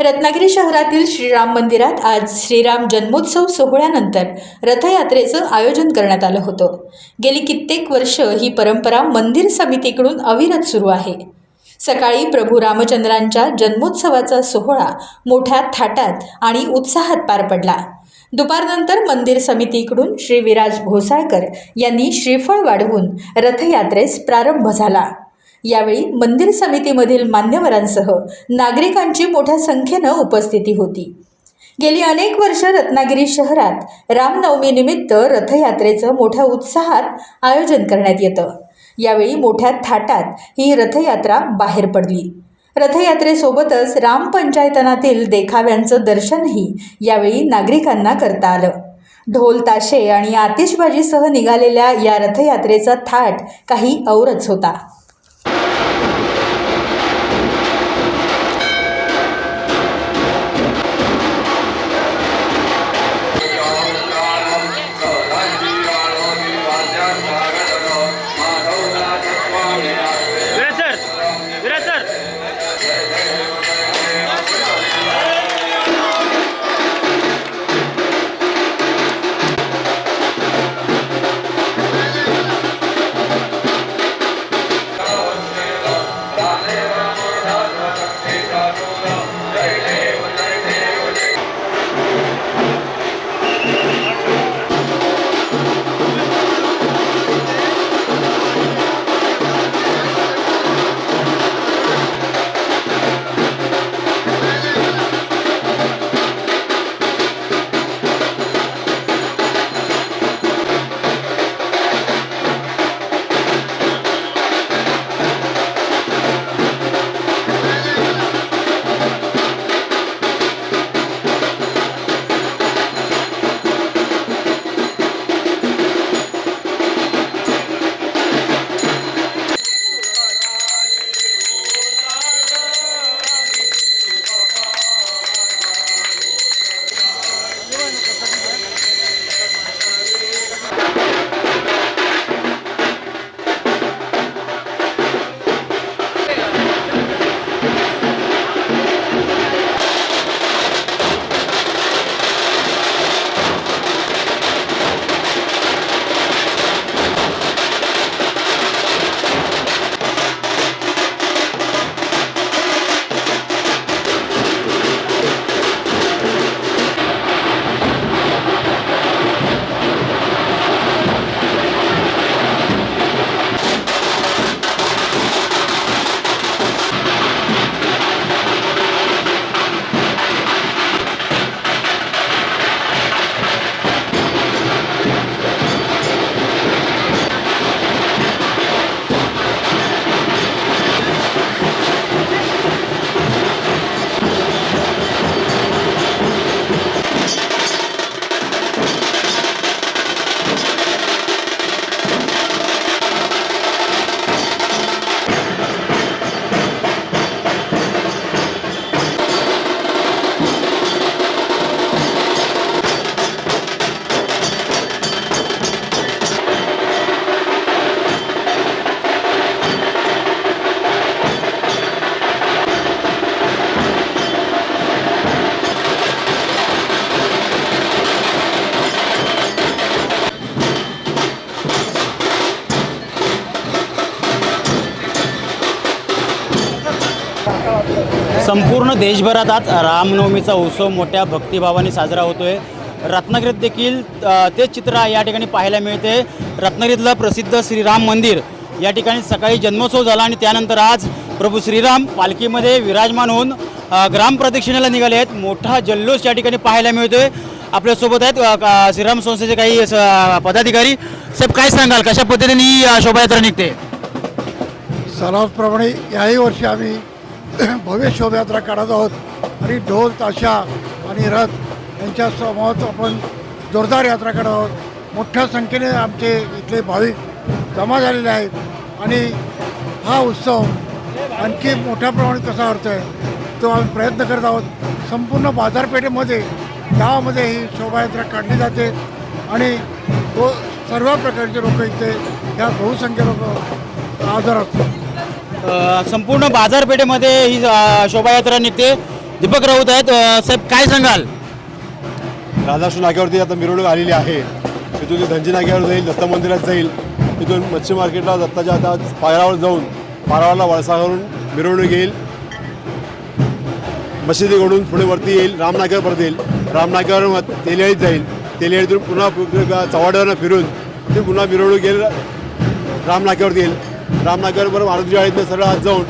रत्नागिरी शहरातील श्रीराम मंदिरात आज श्रीराम जन्मोत्सव सोहळ्यानंतर रथयात्रेचं आयोजन करण्यात आलं होतं। गेली कित्येक वर्ष ही परंपरा मंदिर समितीकडून अविरत सुरू आहे। सकाळी प्रभू रामचंद्रांच्या जन्मोत्सवाचा सोहळा मोठ्या थाटात आणि उत्साहात पार पडला। दुपारनंतर मंदिर समितीकडून श्री विराज घोसाळकर यांनी श्रीफळ वाढवून रथयात्रेस प्रारंभ झाला। यावेळी मंदिर समितीमधील मान्यवरांसह नागरिकांची मोठ्या संख्येनं उपस्थिती होती। गेली अनेक वर्ष रत्नागिरी शहरात रामनवमीनिमित्त रथयात्रेचं मोठ्या उत्साहात आयोजन करण्यात येतं। यावेळी मोठ्या थाटात ही रथयात्रा बाहेर पडली। रथयात्रेसोबतच रामपंचायतनातील देखाव्यांचं दर्शनही यावेळी नागरिकांना करता आलं। ढोल ताशे आणि आतिषबाजीसह निघालेल्या या रथयात्रेचा थाट काही औरच होता। संपूर्ण देशभरात आज रामनवमीचा उत्सव मोठ्या भक्तिभावाने साजरा होतोय। रत्नागिरीत देखील तेच चित्र या ठिकाणी पाहायला मिळते। रत्नागिरीतलं प्रसिद्ध श्रीराम मंदिर या ठिकाणी सकाळी जन्मोत्सव झाला आणि त्यानंतर आज प्रभू श्रीराम पालखीमध्ये विराजमान होऊन ग्राम प्रदक्षिणेला निघाले आहेत। मोठा जल्लोष या ठिकाणी पाहायला मिळतोय। आपल्यासोबत आहेत श्रीराम संस्थेचे काही पदाधिकारी। साहेब, काय सांगाल, कशा पद्धतीने ही शोभायात्रा निघते? सर्वांप्रमाणे याही वर्षी आम्ही भव्य शोभायात्रा काढत आहोत आणि ढोल ताशा आणि रथ यांच्या समोर आपण जोरदार यात्रा काढत आहोत। मोठ्या संख्येने आमचे इथले भाविक जमा झालेले आहेत आणि हा उत्सव आणखी मोठ्या प्रमाणात कसा होतोय तो आम्ही प्रयत्न करत आहोत। संपूर्ण बाजारपेठेमध्ये गावामध्ये ही शोभायात्रा काढली जाते आणि सर्व प्रकारचे लोक इथे ह्या बहुसंख्य लोक हजर असतात। संपूर्ण बाजारपेठेमध्ये ही शोभायात्रा निघते। दीपक राऊत आहेत. साहेब काय सांगाल? राधाकृष्ण नाक्यावरती आता मिरवणूक आलेली आहे. तिथून ती धनजी नाक्यावर जाईल, दत्त मंदिरात जाईल, तिथून मच्छी मार्केटला दत्ताच्या आता पायरावर जाऊन पारावरला वळसा करून मिरवणूक येईल. मशिदीकडून पुढे वरती येईल, रामनाक्यावर परत येईल, रामनाक्यावर तेलियाळीत जाईल, तेलियाळीतून पुन्हा चव्हाड्यावरनं फिरून ते पुन्हा मिरवणूक येईल, रामनाक्यावरती येईल, रामनाक्यावर बरोबर मारुती चाळीतनं सरळ आत जाऊन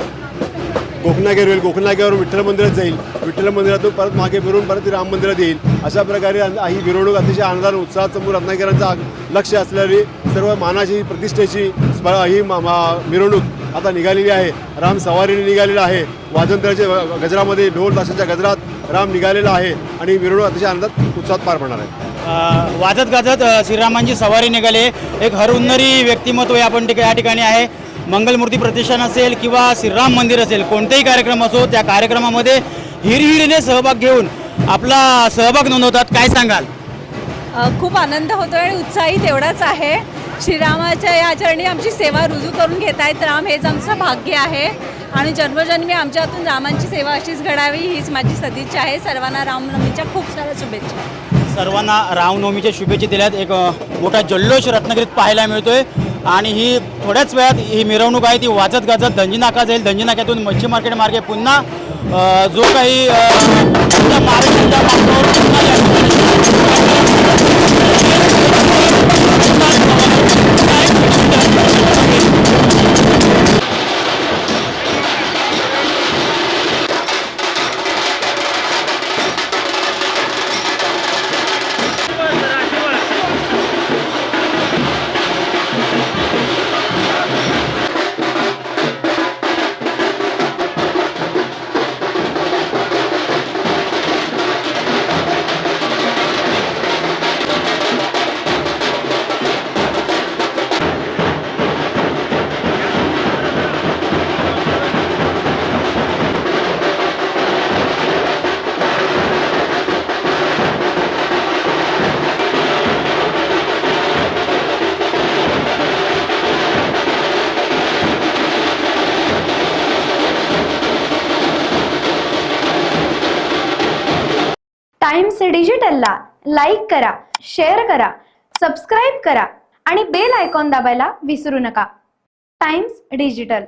गोखनाक्यावर येईल, गोखनाक्यावर विठ्ठल मंदिरात जाईल, विठ्ठल मंदिरातून परत मागे फिरून परत ती राम मंदिरात येईल. अशा प्रकारे ही मिरवणूक अतिशय आनंदाने उत्साहात समोर रत्नागिऱ्यांचा लक्ष असलेली सर्व मानाची प्रतिष्ठेची ही मिरवणूक आता निघालेली आहे. राम सवारीने निघालेला आहे. वाजंत्र्याच्या गजरामध्ये ढोल ताशाच्या गजरात राम निघालेला आहे आणि मिरवणूक अतिशय आनंदात उत्साहात पार पडणार आहे. वाजत गाजत श्रीरामांची सवारी निघाली. एक हरहुन्नरी व्यक्तिमत्व आपण या ठिकाणी आहे. मंगलमूर्ती प्रतिष्ठान असेल किंवा श्रीराम मंदिर असेल, कोणतेही कार्यक्रम असो त्या कार्यक्रमामध्ये हिरहिरीने सहभाग घेऊन आपला सहभाग नोंदवतात. काय सांगाल? खूप आनंद होतो आणि उत्साही तेवढाच आहे. श्रीरामाच्या या चरणी आमची सेवा रुजू करून घेत आहेत राम, हेच आमचं भाग्य आहे आणि जन्मजन्मी आमच्या हातून रामांची सेवा अशीच घडावी हीच माझी सदिच्छा आहे. सर्वांना रामनवमीच्या खूप साऱ्या शुभेच्छा. सर्वांना रामनवमीच्या शुभेच्छा दिल्यात. एक मोठा जल्लोष रत्नागिरीत पाहायला मिळतोय आणि ही थोड्याच वेळात ही मिरवणूक आहे ती वाजत गाजत धनजी नाका जाईल. धनजी नाक्यातून मच्छी मार्केट मार्गे पुन्हा जो काही महाराष्ट्राच्या मार्गावर पुन्हा या टाइम्स डिजिटलला लाईक करा, शेअर करा, सबस्क्राईब करा आणि बेल आयकॉन दाबायला विसरू नका. Times digital.